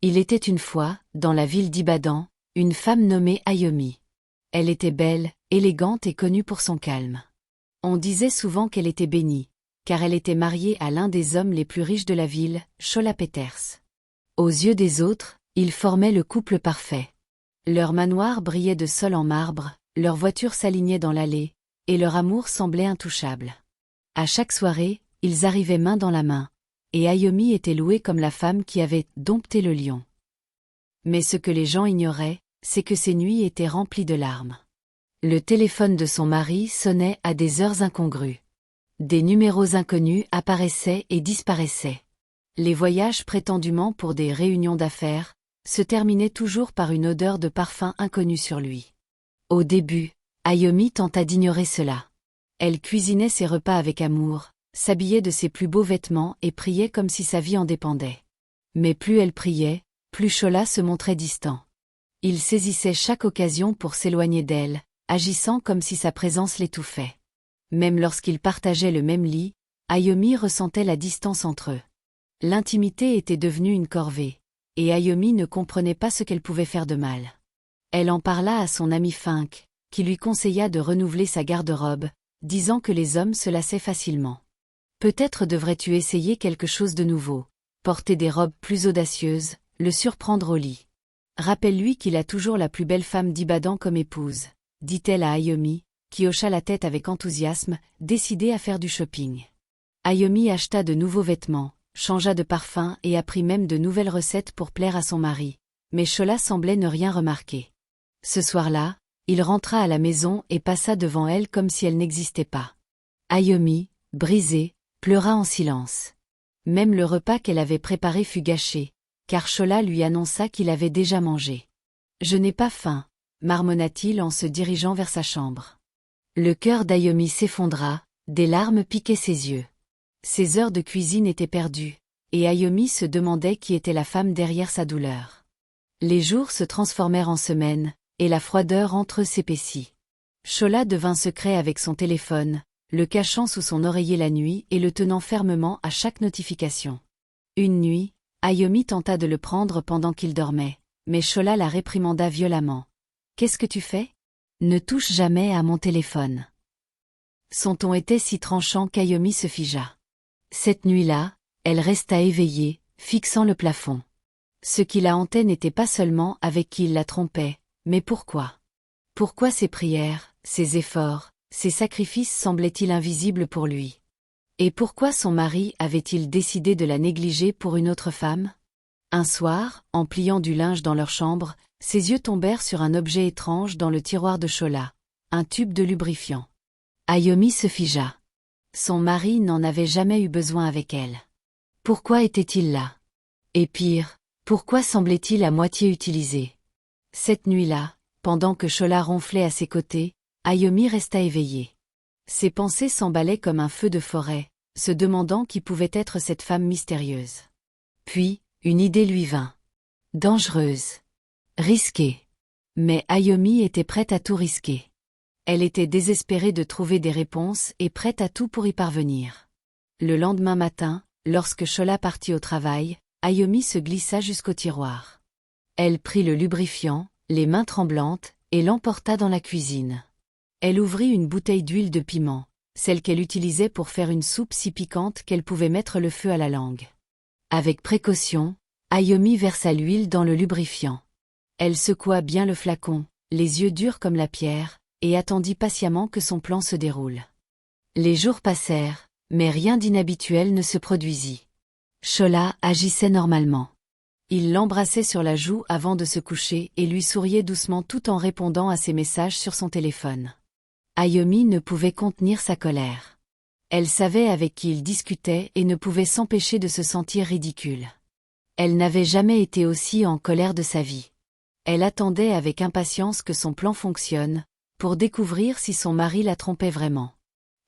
Il était une fois, dans la ville d'Ibadan, une femme nommée Ayomi. Elle était belle, élégante et connue pour son calme. On disait souvent qu'elle était bénie, car elle était mariée à l'un des hommes les plus riches de la ville, Chola Peters. Aux yeux des autres, ils formaient le couple parfait. Leur manoir brillait de sol en marbre, leur voiture s'alignait dans l'allée, et leur amour semblait intouchable. À chaque soirée, ils arrivaient main dans la main, et Ayomi était louée comme la femme qui avait dompté le lion. Mais ce que les gens ignoraient, c'est que ces nuits étaient remplies de larmes. Le téléphone de son mari sonnait à des heures incongrues. Des numéros inconnus apparaissaient et disparaissaient. Les voyages prétendument pour des réunions d'affaires se terminaient toujours par une odeur de parfum inconnue sur lui. Au début, Ayomi tenta d'ignorer cela. Elle cuisinait ses repas avec amour, s'habillait de ses plus beaux vêtements et priait comme si sa vie en dépendait. Mais plus elle priait, plus Chola se montrait distant. Il saisissait chaque occasion pour s'éloigner d'elle, agissant comme si sa présence l'étouffait. Même lorsqu'ils partageaient le même lit, Ayomi ressentait la distance entre eux. L'intimité était devenue une corvée, et Ayomi ne comprenait pas ce qu'elle pouvait faire de mal. Elle en parla à son ami Fink, qui lui conseilla de renouveler sa garde-robe, disant que les hommes se lassaient facilement. Peut-être devrais-tu essayer quelque chose de nouveau, porter des robes plus audacieuses, le surprendre au lit. Rappelle-lui qu'il a toujours la plus belle femme d'Ibadan comme épouse, dit-elle à Ayomi, qui hocha la tête avec enthousiasme, décidée à faire du shopping. Ayomi acheta de nouveaux vêtements, changea de parfum et apprit même de nouvelles recettes pour plaire à son mari, mais Chola semblait ne rien remarquer. Ce soir-là, il rentra à la maison et passa devant elle comme si elle n'existait pas. Ayomi, brisée, pleura en silence. Même le repas qu'elle avait préparé fut gâché, car Chola lui annonça qu'il avait déjà mangé. « Je n'ai pas faim », marmonna-t-il en se dirigeant vers sa chambre. Le cœur d'Ayomi s'effondra, des larmes piquaient ses yeux. Ses heures de cuisine étaient perdues, et Ayomi se demandait qui était la femme derrière sa douleur. Les jours se transformèrent en semaines, et la froideur entre eux s'épaissit. Chola devint secret avec son téléphone, le cachant sous son oreiller la nuit et le tenant fermement à chaque notification. Une nuit, Ayomi tenta de le prendre pendant qu'il dormait, mais Chola la réprimanda violemment. « Qu'est-ce que tu fais ? Ne touche jamais à mon téléphone. » Son ton était si tranchant qu'Ayomi se figea. Cette nuit-là, elle resta éveillée, fixant le plafond. Ce qui la hantait n'était pas seulement avec qui il la trompait, mais pourquoi ? Pourquoi ses prières, ses efforts, ses sacrifices semblaient-ils invisibles pour lui ? Et pourquoi son mari avait-il décidé de la négliger pour une autre femme ? Un soir, en pliant du linge dans leur chambre, ses yeux tombèrent sur un objet étrange dans le tiroir de Chola, un tube de lubrifiant. Ayomi se figea. Son mari n'en avait jamais eu besoin avec elle. Pourquoi était-il là ? Et pire, pourquoi semblait-il à moitié utilisé ? Cette nuit-là, pendant que Chola ronflait à ses côtés, Ayomi resta éveillée. Ses pensées s'emballaient comme un feu de forêt, se demandant qui pouvait être cette femme mystérieuse. Puis, une idée lui vint. Dangereuse. Risquée. Mais Ayomi était prête à tout risquer. Elle était désespérée de trouver des réponses et prête à tout pour y parvenir. Le lendemain matin, lorsque Chola partit au travail, Ayomi se glissa jusqu'au tiroir. Elle prit le lubrifiant, les mains tremblantes, et l'emporta dans la cuisine. Elle ouvrit une bouteille d'huile de piment, celle qu'elle utilisait pour faire une soupe si piquante qu'elle pouvait mettre le feu à la langue. Avec précaution, Ayomi versa l'huile dans le lubrifiant. Elle secoua bien le flacon, les yeux durs comme la pierre, et attendit patiemment que son plan se déroule. Les jours passèrent, mais rien d'inhabituel ne se produisit. Chola agissait normalement. Il l'embrassait sur la joue avant de se coucher et lui souriait doucement tout en répondant à ses messages sur son téléphone. Ayomi ne pouvait contenir sa colère. Elle savait avec qui il discutait et ne pouvait s'empêcher de se sentir ridicule. Elle n'avait jamais été aussi en colère de sa vie. Elle attendait avec impatience que son plan fonctionne, pour découvrir si son mari la trompait vraiment.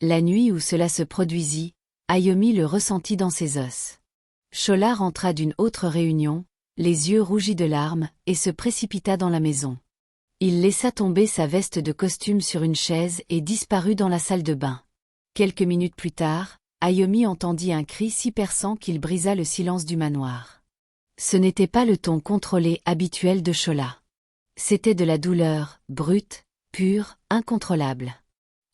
La nuit où cela se produisit, Ayomi le ressentit dans ses os. Chola rentra d'une autre réunion, les yeux rougis de larmes, et se précipita dans la maison. Il laissa tomber sa veste de costume sur une chaise et disparut dans la salle de bain. Quelques minutes plus tard, Ayomi entendit un cri si perçant qu'il brisa le silence du manoir. Ce n'était pas le ton contrôlé habituel de Chola. C'était de la douleur, brute, pure, incontrôlable.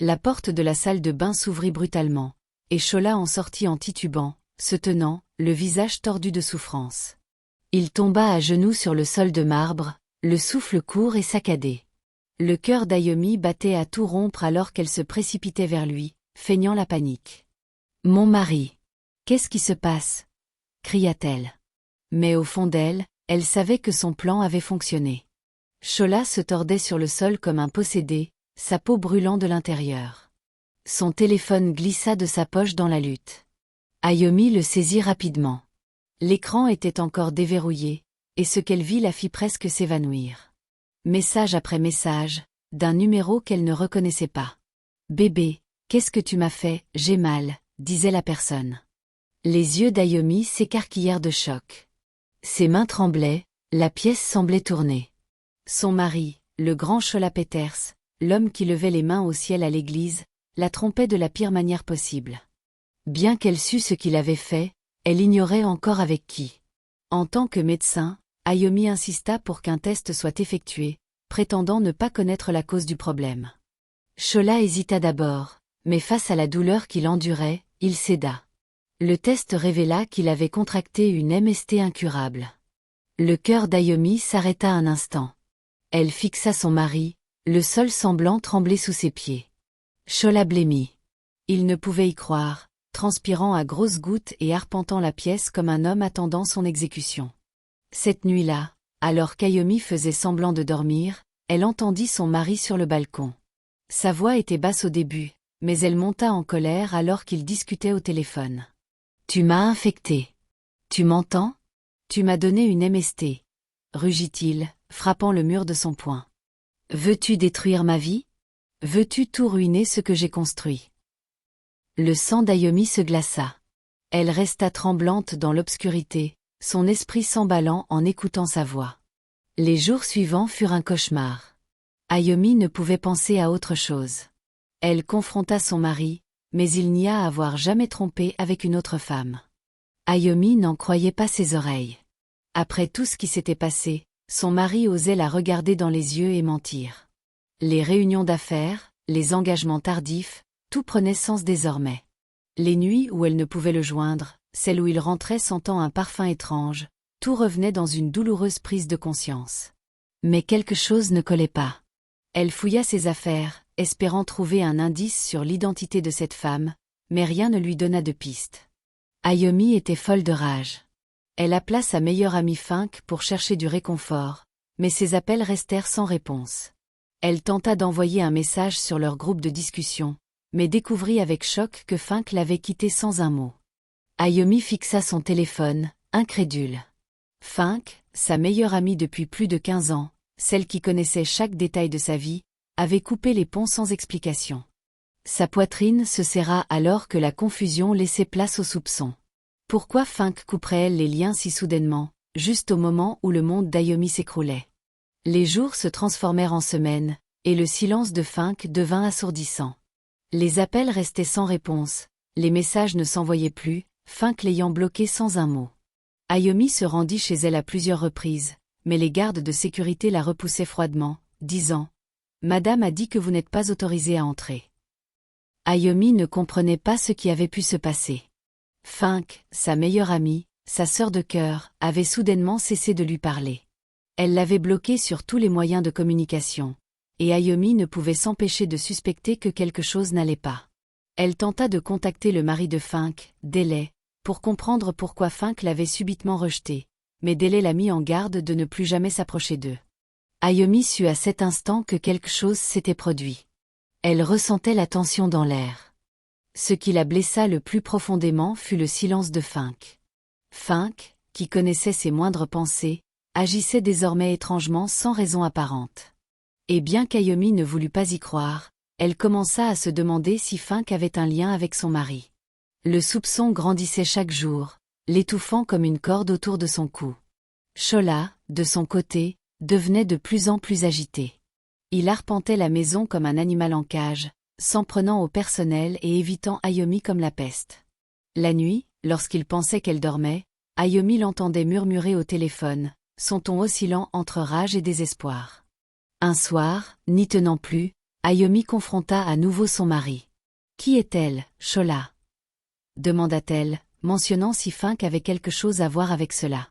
La porte de la salle de bain s'ouvrit brutalement, et Chola en sortit en titubant, se tenant, le visage tordu de souffrance. Il tomba à genoux sur le sol de marbre, le souffle court et saccadé. Le cœur d'Ayomi battait à tout rompre alors qu'elle se précipitait vers lui, feignant la panique. « Mon mari! Qu'est-ce qui se passe » cria-t-elle. Mais au fond d'elle, elle savait que son plan avait fonctionné. Chola se tordait sur le sol comme un possédé, sa peau brûlant de l'intérieur. Son téléphone glissa de sa poche dans la lutte. Ayomi le saisit rapidement. L'écran était encore déverrouillé, et ce qu'elle vit la fit presque s'évanouir. Message après message, d'un numéro qu'elle ne reconnaissait pas. « Bébé, qu'est-ce que tu m'as fait, j'ai mal », disait la personne. Les yeux d'Ayomi s'écarquillèrent de choc. Ses mains tremblaient, la pièce semblait tourner. Son mari, le grand Chola Peters, l'homme qui levait les mains au ciel à l'église, la trompait de la pire manière possible. Bien qu'elle sût ce qu'il avait fait, elle ignorait encore avec qui. En tant que médecin, Ayomi insista pour qu'un test soit effectué, prétendant ne pas connaître la cause du problème. Chola hésita d'abord, mais face à la douleur qu'il endurait, il céda. Le test révéla qu'il avait contracté une MST incurable. Le cœur d'Ayomi s'arrêta un instant. Elle fixa son mari, le sol semblant trembler sous ses pieds. Chola blêmit. Il ne pouvait y croire, transpirant à grosses gouttes et arpentant la pièce comme un homme attendant son exécution. Cette nuit-là, alors qu'Ayomi faisait semblant de dormir, elle entendit son mari sur le balcon. Sa voix était basse au début, mais elle monta en colère alors qu'ils discutaient au téléphone. « Tu m'as infecté. Tu m'entends ? Tu m'as donné une MST, rugit-il, frappant le mur de son poing. Veux-tu détruire ma vie ? Veux-tu tout ruiner ce que j'ai construit ? Le sang d'Ayomi se glaça. Elle resta tremblante dans l'obscurité, son esprit s'emballant en écoutant sa voix. Les jours suivants furent un cauchemar. Ayomi ne pouvait penser à autre chose. Elle confronta son mari, mais il nia avoir jamais trompé avec une autre femme. Ayomi n'en croyait pas ses oreilles. Après tout ce qui s'était passé, son mari osait la regarder dans les yeux et mentir. Les réunions d'affaires, les engagements tardifs, tout prenait sens désormais. Les nuits où elle ne pouvait le joindre, celles où il rentrait sentant un parfum étrange, tout revenait dans une douloureuse prise de conscience. Mais quelque chose ne collait pas. Elle fouilla ses affaires, espérant trouver un indice sur l'identité de cette femme, mais rien ne lui donna de piste. Ayomi était folle de rage. Elle appela sa meilleure amie Fink pour chercher du réconfort, mais ses appels restèrent sans réponse. Elle tenta d'envoyer un message sur leur groupe de discussion, mais découvrit avec choc que Fink l'avait quittée sans un mot. Ayomi fixa son téléphone, incrédule. Fink, sa meilleure amie depuis plus de 15 ans, celle qui connaissait chaque détail de sa vie, avait coupé les ponts sans explication. Sa poitrine se serra alors que la confusion laissait place au soupçon. Pourquoi Fink couperait-elle les liens si soudainement, juste au moment où le monde d'Ayomi s'écroulait ? Les jours se transformèrent en semaines, et le silence de Fink devint assourdissant. Les appels restaient sans réponse, les messages ne s'envoyaient plus, Fink l'ayant bloqué sans un mot. Ayomi se rendit chez elle à plusieurs reprises, mais les gardes de sécurité la repoussaient froidement, disant « Madame a dit que vous n'êtes pas autorisée à entrer ». Ayomi ne comprenait pas ce qui avait pu se passer. Fink, sa meilleure amie, sa sœur de cœur, avait soudainement cessé de lui parler. Elle l'avait bloquée sur tous les moyens de communication, et Ayomi ne pouvait s'empêcher de suspecter que quelque chose n'allait pas. Elle tenta de contacter le mari de Fink, Délai, pour comprendre pourquoi Fink l'avait subitement rejetée, mais Délai l'a mis en garde de ne plus jamais s'approcher d'eux. Ayomi sut à cet instant que quelque chose s'était produit. Elle ressentait la tension dans l'air. Ce qui la blessa le plus profondément fut le silence de Fink. Fink, qui connaissait ses moindres pensées, agissait désormais étrangement sans raison apparente. Et bien qu'Ayomi ne voulut pas y croire, elle commença à se demander si Fink avait un lien avec son mari. Le soupçon grandissait chaque jour, l'étouffant comme une corde autour de son cou. Chola, de son côté, devenait de plus en plus agité. Il arpentait la maison comme un animal en cage, s'en prenant au personnel et évitant Ayomi comme la peste. La nuit, lorsqu'il pensait qu'elle dormait, Ayomi l'entendait murmurer au téléphone, son ton oscillant entre rage et désespoir. Un soir, n'y tenant plus, Ayomi confronta à nouveau son mari. « Qui est-elle, Shola ?» demanda-t-elle, mentionnant si Fink avait quelque chose à voir avec cela.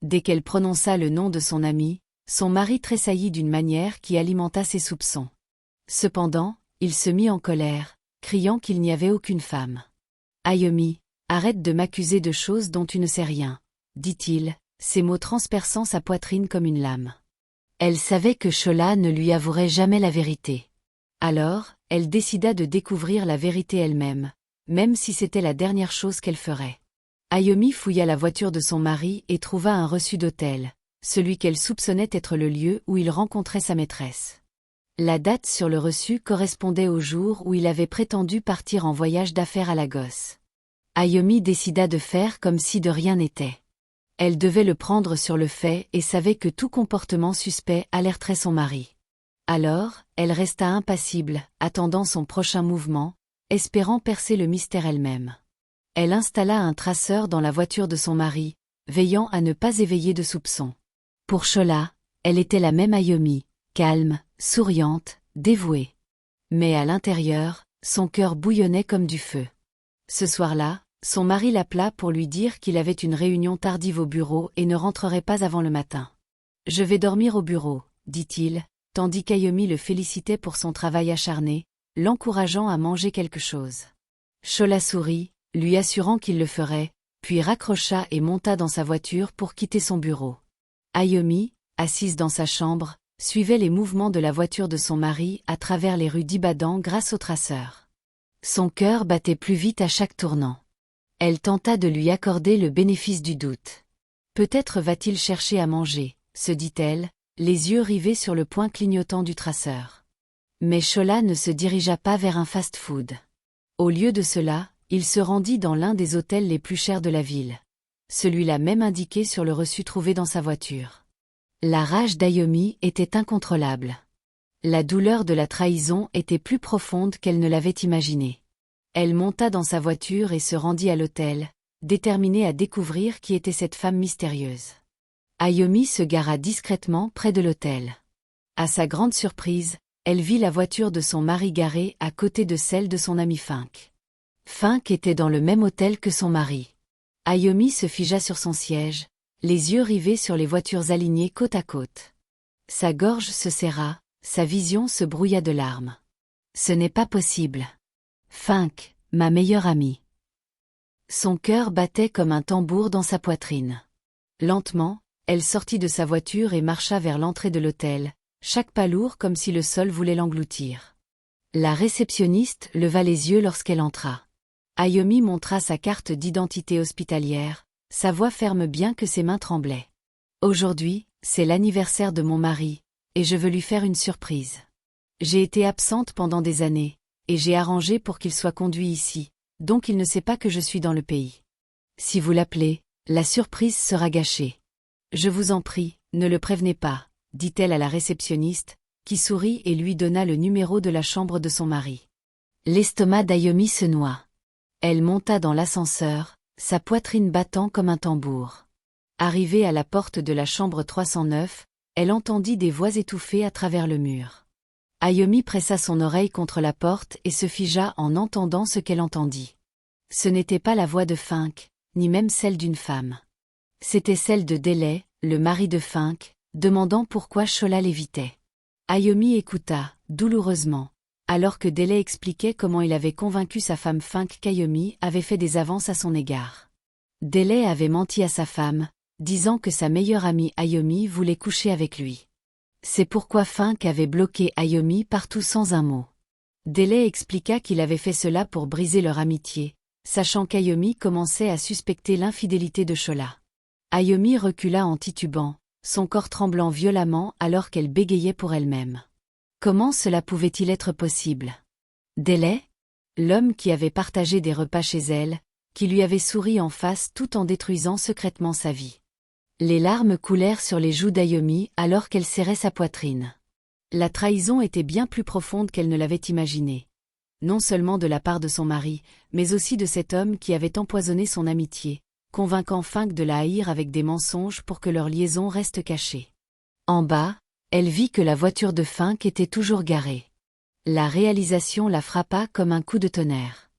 Dès qu'elle prononça le nom de son ami, son mari tressaillit d'une manière qui alimenta ses soupçons. Cependant, il se mit en colère, criant qu'il n'y avait aucune femme. « Ayomi, arrête de m'accuser de choses dont tu ne sais rien, » dit-il, ses mots transperçant sa poitrine comme une lame. Elle savait que Shola ne lui avouerait jamais la vérité. Alors, elle décida de découvrir la vérité elle-même, même si c'était la dernière chose qu'elle ferait. Ayomi fouilla la voiture de son mari et trouva un reçu d'hôtel, celui qu'elle soupçonnait être le lieu où il rencontrait sa maîtresse. La date sur le reçu correspondait au jour où il avait prétendu partir en voyage d'affaires à Lagos. Ayomi décida de faire comme si de rien n'était. Elle devait le prendre sur le fait et savait que tout comportement suspect alerterait son mari. Alors, elle resta impassible, attendant son prochain mouvement, espérant percer le mystère elle-même. Elle installa un traceur dans la voiture de son mari, veillant à ne pas éveiller de soupçons. Pour Shola, elle était la même Ayomi, calme, souriante, dévouée. Mais à l'intérieur, son cœur bouillonnait comme du feu. Ce soir-là, son mari l'appela pour lui dire qu'il avait une réunion tardive au bureau et ne rentrerait pas avant le matin. « Je vais dormir au bureau, » dit-il, tandis qu'Ayomi le félicitait pour son travail acharné, l'encourageant à manger quelque chose. Shola sourit, lui assurant qu'il le ferait, puis raccrocha et monta dans sa voiture pour quitter son bureau. Ayomi, assise dans sa chambre, suivait les mouvements de la voiture de son mari à travers les rues d'Ibadan grâce au traceur. Son cœur battait plus vite à chaque tournant. Elle tenta de lui accorder le bénéfice du doute. Peut-être va-t-il chercher à manger, se dit-elle, les yeux rivés sur le point clignotant du traceur. Mais Shola ne se dirigea pas vers un fast-food. Au lieu de cela, il se rendit dans l'un des hôtels les plus chers de la ville. Celui-là même indiqué sur le reçu trouvé dans sa voiture. La rage d'Ayomi était incontrôlable. La douleur de la trahison était plus profonde qu'elle ne l'avait imaginé. Elle monta dans sa voiture et se rendit à l'hôtel, déterminée à découvrir qui était cette femme mystérieuse. Ayomi se gara discrètement près de l'hôtel. À sa grande surprise, elle vit la voiture de son mari garée à côté de celle de son ami Fink. Fink était dans le même hôtel que son mari. Ayomi se figea sur son siège, les yeux rivés sur les voitures alignées côte à côte. Sa gorge se serra, sa vision se brouilla de larmes. Ce n'est pas possible. Fink, ma meilleure amie. Son cœur battait comme un tambour dans sa poitrine. Lentement, elle sortit de sa voiture et marcha vers l'entrée de l'hôtel, chaque pas lourd comme si le sol voulait l'engloutir. La réceptionniste leva les yeux lorsqu'elle entra. Ayomi montra sa carte d'identité hospitalière, sa voix ferme bien que ses mains tremblaient. « Aujourd'hui, c'est l'anniversaire de mon mari, et je veux lui faire une surprise. J'ai été absente pendant des années, et j'ai arrangé pour qu'il soit conduit ici, donc il ne sait pas que je suis dans le pays. Si vous l'appelez, la surprise sera gâchée. Je vous en prie, ne le prévenez pas, » dit-elle à la réceptionniste, qui sourit et lui donna le numéro de la chambre de son mari. L'estomac d'Ayomi se noua. Elle monta dans l'ascenseur, sa poitrine battant comme un tambour. Arrivée à la porte de la chambre 309, elle entendit des voix étouffées à travers le mur. Ayomi pressa son oreille contre la porte et se figea en entendant ce qu'elle entendit. Ce n'était pas la voix de Fink, ni même celle d'une femme. C'était celle de Dele, le mari de Fink, demandant pourquoi Shola l'évitait. Ayomi écouta, douloureusement, alors que Dele expliquait comment il avait convaincu sa femme Fink qu'Ayomi avait fait des avances à son égard. Dele avait menti à sa femme, disant que sa meilleure amie Ayomi voulait coucher avec lui. C'est pourquoi Fink avait bloqué Ayomi partout sans un mot. Dele expliqua qu'il avait fait cela pour briser leur amitié, sachant qu'Ayomi commençait à suspecter l'infidélité de Shola. Ayomi recula en titubant, son corps tremblant violemment alors qu'elle bégayait pour elle-même. Comment cela pouvait-il être possible? Dele? L'homme qui avait partagé des repas chez elle, qui lui avait souri en face tout en détruisant secrètement sa vie. Les larmes coulèrent sur les joues d'Ayomi alors qu'elle serrait sa poitrine. La trahison était bien plus profonde qu'elle ne l'avait imaginé. Non seulement de la part de son mari, mais aussi de cet homme qui avait empoisonné son amitié, convainquant Fink de la haïr avec des mensonges pour que leur liaison reste cachée. En bas, elle vit que la voiture de Fink était toujours garée. La réalisation la frappa comme un coup de tonnerre.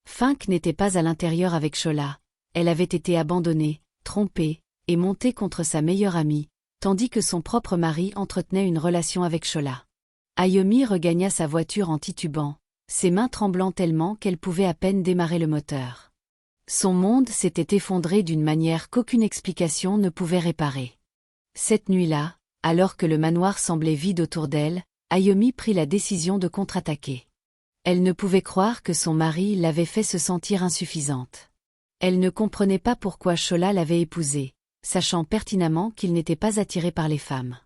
Fink n'était pas à l'intérieur avec Shola, elle avait été abandonnée, trompée, et montée contre sa meilleure amie, tandis que son propre mari entretenait une relation avec Shola. Ayomi regagna sa voiture en titubant, ses mains tremblant tellement qu'elle pouvait à peine démarrer le moteur. Son monde s'était effondré d'une manière qu'aucune explication ne pouvait réparer. Cette nuit-là, alors que le manoir semblait vide autour d'elle, Ayomi prit la décision de contre-attaquer. Elle ne pouvait croire que son mari l'avait fait se sentir insuffisante. Elle ne comprenait pas pourquoi Shola l'avait épousé, sachant pertinemment qu'il n'était pas attiré par les femmes.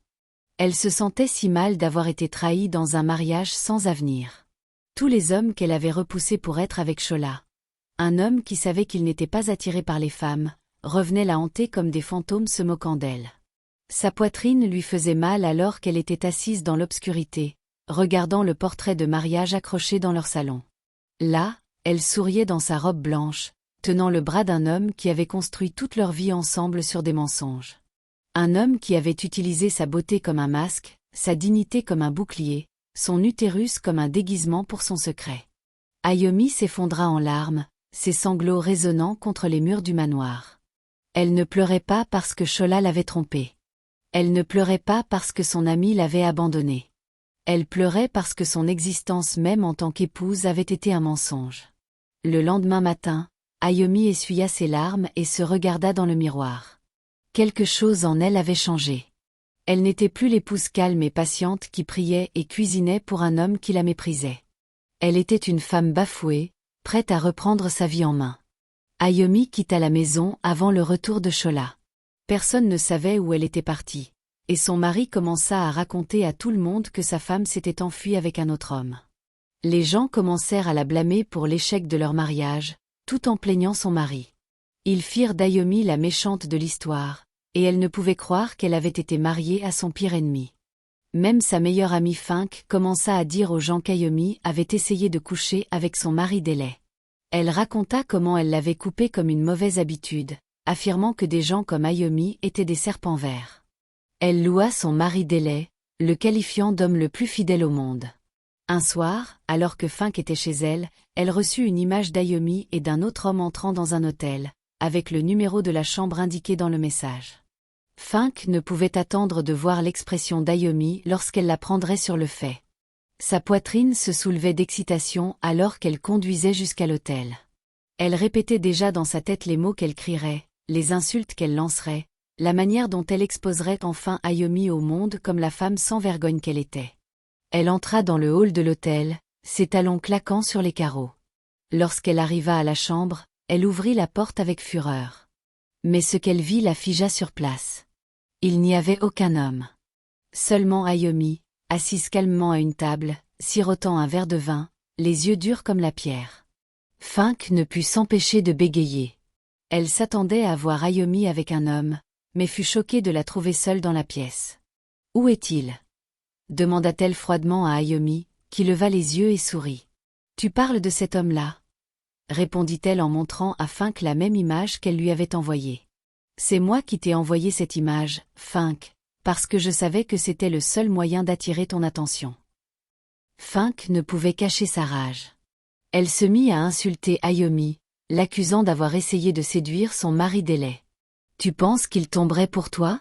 Elle se sentait si mal d'avoir été trahie dans un mariage sans avenir. Tous les hommes qu'elle avait repoussés pour être avec Shola, un homme qui savait qu'il n'était pas attiré par les femmes, revenaient la hanter comme des fantômes se moquant d'elle. Sa poitrine lui faisait mal alors qu'elle était assise dans l'obscurité, regardant le portrait de mariage accroché dans leur salon. Là, elle souriait dans sa robe blanche, tenant le bras d'un homme qui avait construit toute leur vie ensemble sur des mensonges. Un homme qui avait utilisé sa beauté comme un masque, sa dignité comme un bouclier, son utérus comme un déguisement pour son secret. Ayomi s'effondra en larmes, ses sanglots résonnant contre les murs du manoir. Elle ne pleurait pas parce que Shola l'avait trompée. Elle ne pleurait pas parce que son ami l'avait abandonnée. Elle pleurait parce que son existence même en tant qu'épouse avait été un mensonge. Le lendemain matin, Ayomi essuya ses larmes et se regarda dans le miroir. Quelque chose en elle avait changé. Elle n'était plus l'épouse calme et patiente qui priait et cuisinait pour un homme qui la méprisait. Elle était une femme bafouée, prête à reprendre sa vie en main. Ayomi quitta la maison avant le retour de Shola. Personne ne savait où elle était partie, et son mari commença à raconter à tout le monde que sa femme s'était enfuie avec un autre homme. Les gens commencèrent à la blâmer pour l'échec de leur mariage, tout en plaignant son mari. Ils firent d'Ayomi la méchante de l'histoire, et elle ne pouvait croire qu'elle avait été mariée à son pire ennemi. Même sa meilleure amie Fink commença à dire aux gens qu'Ayomi avait essayé de coucher avec son mari Délai. Elle raconta comment elle l'avait coupé comme une mauvaise habitude, affirmant que des gens comme Ayomi étaient des serpents verts. Elle loua son mari Délai, le qualifiant d'homme le plus fidèle au monde. Un soir, alors que Fink était chez elle, elle reçut une image d'Ayomi et d'un autre homme entrant dans un hôtel, avec le numéro de la chambre indiqué dans le message. Fink ne pouvait attendre de voir l'expression d'Ayomi lorsqu'elle la prendrait sur le fait. Sa poitrine se soulevait d'excitation alors qu'elle conduisait jusqu'à l'hôtel. Elle répétait déjà dans sa tête les mots qu'elle crierait, les insultes qu'elle lancerait, la manière dont elle exposerait enfin Ayomi au monde comme la femme sans vergogne qu'elle était. Elle entra dans le hall de l'hôtel, ses talons claquant sur les carreaux. Lorsqu'elle arriva à la chambre, elle ouvrit la porte avec fureur. Mais ce qu'elle vit la figea sur place. Il n'y avait aucun homme. Seulement Ayomi, assise calmement à une table, sirotant un verre de vin, les yeux durs comme la pierre. Fink ne put s'empêcher de bégayer. Elle s'attendait à voir Ayomi avec un homme, mais fut choquée de la trouver seule dans la pièce. « Où est-il » demanda-t-elle froidement à Ayomi, qui leva les yeux et sourit. « Tu parles de cet homme-là » répondit-elle en montrant à Fink la même image qu'elle lui avait envoyée. « C'est moi qui t'ai envoyé cette image, Fink, parce que je savais que c'était le seul moyen d'attirer ton attention. » Fink ne pouvait cacher sa rage. Elle se mit à insulter Ayomi, l'accusant d'avoir essayé de séduire son mari Délai. « Tu penses qu'il tomberait pour toi ?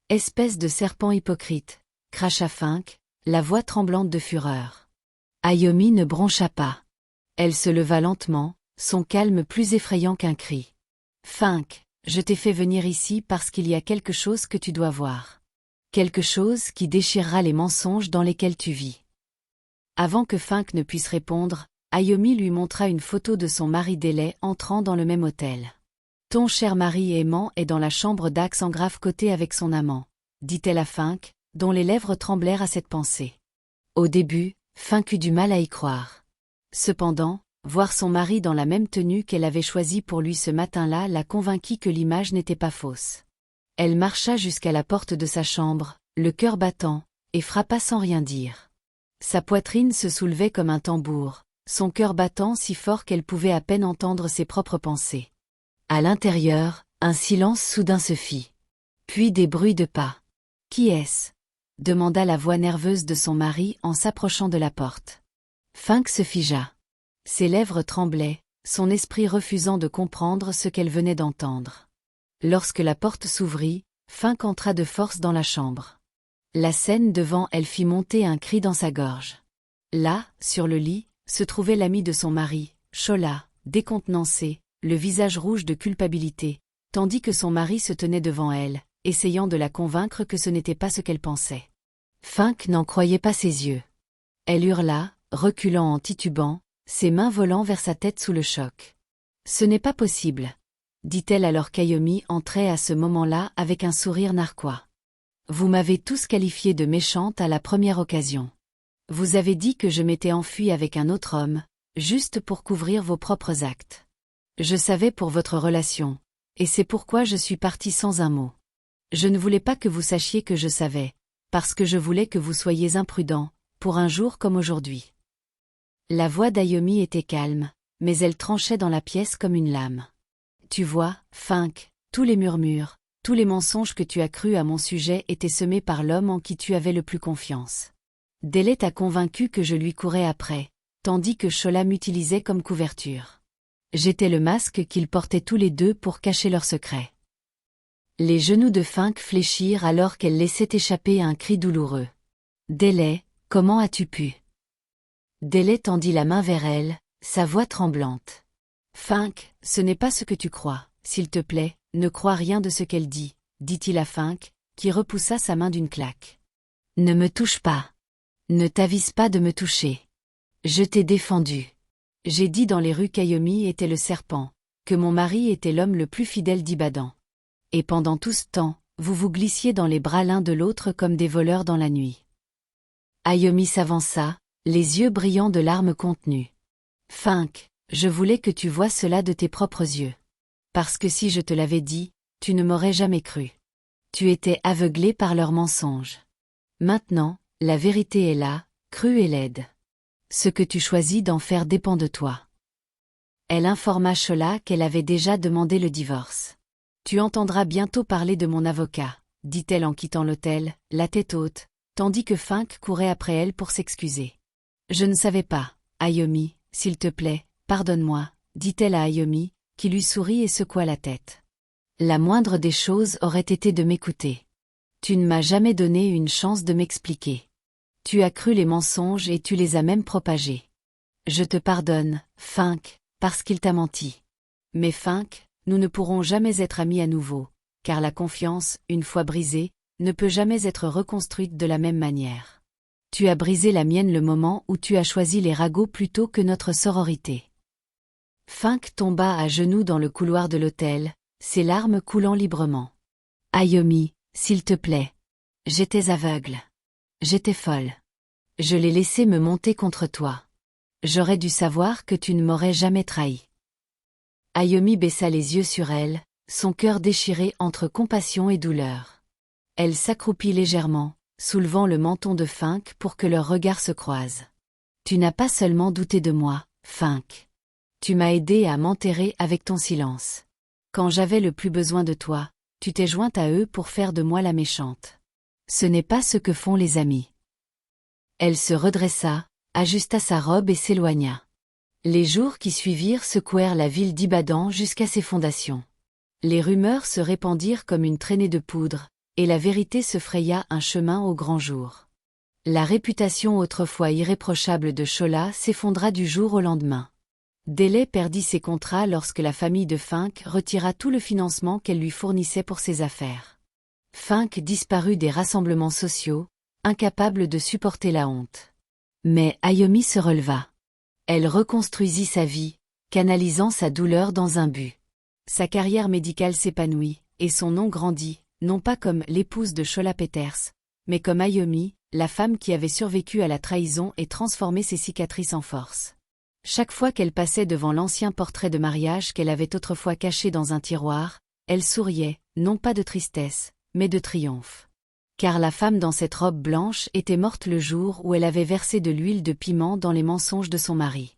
Espèce de serpent hypocrite !» cracha Fink, la voix tremblante de fureur. Ayomi ne broncha pas. Elle se leva lentement, son calme plus effrayant qu'un cri. « Fink, je t'ai fait venir ici parce qu'il y a quelque chose que tu dois voir. Quelque chose qui déchirera les mensonges dans lesquels tu vis. » Avant que Fink ne puisse répondre, Ayomi lui montra une photo de son mari Délai entrant dans le même hôtel. « Ton cher mari aimant est dans la chambre d'Axe en grave côté avec son amant, » dit-elle à Fink, dont les lèvres tremblèrent à cette pensée. Au début, Fink eut du mal à y croire. Cependant, voir son mari dans la même tenue qu'elle avait choisie pour lui ce matin-là la convainquit que l'image n'était pas fausse. Elle marcha jusqu'à la porte de sa chambre, le cœur battant, et frappa sans rien dire. Sa poitrine se soulevait comme un tambour, son cœur battant si fort qu'elle pouvait à peine entendre ses propres pensées. À l'intérieur, Un silence soudain se fit. Puis des bruits de pas. Qui est-ce? Demanda la voix nerveuse de son mari en s'approchant de la porte. Fink se figea. Ses lèvres tremblaient, son esprit refusant de comprendre ce qu'elle venait d'entendre. Lorsque la porte s'ouvrit, Fink entra de force dans la chambre. La scène devant elle fit monter un cri dans sa gorge. Là, sur le lit, se trouvait l'ami de son mari, Shola, décontenancée, le visage rouge de culpabilité, tandis que son mari se tenait devant elle, essayant de la convaincre que ce n'était pas ce qu'elle pensait. Fink n'en croyait pas ses yeux. Elle hurla, reculant en titubant, ses mains volant vers sa tête sous le choc. « Ce n'est pas possible », dit-elle alors qu'Ayomi entrait à ce moment-là avec un sourire narquois. « Vous m'avez tous qualifiée de méchante à la première occasion. Vous avez dit que je m'étais enfuie avec un autre homme, juste pour couvrir vos propres actes. Je savais pour votre relation, et c'est pourquoi je suis partie sans un mot. Je ne voulais pas que vous sachiez que je savais, parce que je voulais que vous soyez imprudent, pour un jour comme aujourd'hui. » La voix d'Ayomi était calme, mais elle tranchait dans la pièce comme une lame. « Tu vois, Fink, tous les murmures, tous les mensonges que tu as crus à mon sujet étaient semés par l'homme en qui tu avais le plus confiance. Délé t'a convaincu que je lui courais après, tandis que Shola m'utilisait comme couverture. J'étais le masque qu'ils portaient tous les deux pour cacher leur secret. » Les genoux de Fink fléchirent alors qu'elle laissait échapper un cri douloureux. « Délé, comment as-tu pu ?» Délé tendit la main vers elle, sa voix tremblante. « Fink, ce n'est pas ce que tu crois, s'il te plaît, ne crois rien de ce qu'elle dit, » dit-il à Fink, qui repoussa sa main d'une claque. « Ne me touche pas. Ne t'avise pas de me toucher. Je t'ai défendu. J'ai dit dans les rues qu'Ayomi était le serpent, que mon mari était l'homme le plus fidèle d'Ibadan. Et pendant tout ce temps, vous vous glissiez dans les bras l'un de l'autre comme des voleurs dans la nuit. » Ayomi s'avança, les yeux brillants de larmes contenues. « Fink, je voulais que tu voies cela de tes propres yeux. Parce que si je te l'avais dit, tu ne m'aurais jamais cru. Tu étais aveuglé par leurs mensonges. Maintenant, la vérité est là, crue et laide. Ce que tu choisis d'en faire dépend de toi. » Elle informa Shola qu'elle avait déjà demandé le divorce. « Tu entendras bientôt parler de mon avocat, » dit-elle en quittant l'hôtel, la tête haute, tandis que Fink courait après elle pour s'excuser. « Je ne savais pas, Ayomi, s'il te plaît, pardonne-moi, » dit-elle à Ayomi, qui lui sourit et secoua la tête. « La moindre des choses aurait été de m'écouter. Tu ne m'as jamais donné une chance de m'expliquer. Tu as cru les mensonges et tu les as même propagés. Je te pardonne, Fink, parce qu'il t'a menti. Mais Fink, nous ne pourrons jamais être amis à nouveau, car la confiance, une fois brisée, ne peut jamais être reconstruite de la même manière. Tu as brisé la mienne le moment où tu as choisi les ragots plutôt que notre sororité. » Fink tomba à genoux dans le couloir de l'hôtel, ses larmes coulant librement. « Ayomi, s'il te plaît. J'étais aveugle. J'étais folle. Je l'ai laissé me monter contre toi. J'aurais dû savoir que tu ne m'aurais jamais trahi. » Ayomi baissa les yeux sur elle, son cœur déchiré entre compassion et douleur. Elle s'accroupit légèrement, soulevant le menton de Fink pour que leurs regards se croisent. « Tu n'as pas seulement douté de moi, Fink. Tu m'as aidé à m'enterrer avec ton silence. Quand j'avais le plus besoin de toi, tu t'es jointe à eux pour faire de moi la méchante. Ce n'est pas ce que font les amis. » Elle se redressa, ajusta sa robe et s'éloigna. Les jours qui suivirent secouèrent la ville d'Ibadan jusqu'à ses fondations. Les rumeurs se répandirent comme une traînée de poudre, et la vérité se fraya un chemin au grand jour. La réputation autrefois irréprochable de Shola s'effondra du jour au lendemain. Délé perdit ses contrats lorsque la famille de Fink retira tout le financement qu'elle lui fournissait pour ses affaires. Fink disparut des rassemblements sociaux, incapable de supporter la honte. Mais Ayomi se releva. Elle reconstruisit sa vie, canalisant sa douleur dans un but. Sa carrière médicale s'épanouit, et son nom grandit, non pas comme l'épouse de Shola Peters, mais comme Ayomi, la femme qui avait survécu à la trahison et transformé ses cicatrices en force. Chaque fois qu'elle passait devant l'ancien portrait de mariage qu'elle avait autrefois caché dans un tiroir, elle souriait, non pas de tristesse, mais de triomphe. Car la femme dans cette robe blanche était morte le jour où elle avait versé de l'huile de piment dans les mensonges de son mari.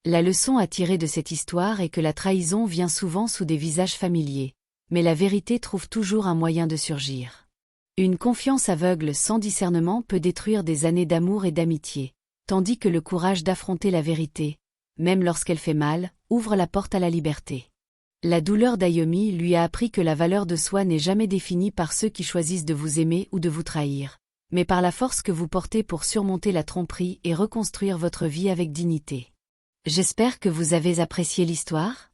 La leçon à tirer de cette histoire est que la trahison vient souvent sous des visages familiers, mais la vérité trouve toujours un moyen de surgir. Une confiance aveugle sans discernement peut détruire des années d'amour et d'amitié, tandis que le courage d'affronter la vérité, même lorsqu'elle fait mal, ouvre la porte à la liberté. La douleur d'Ayomi lui a appris que la valeur de soi n'est jamais définie par ceux qui choisissent de vous aimer ou de vous trahir, mais par la force que vous portez pour surmonter la tromperie et reconstruire votre vie avec dignité. J'espère que vous avez apprécié l'histoire.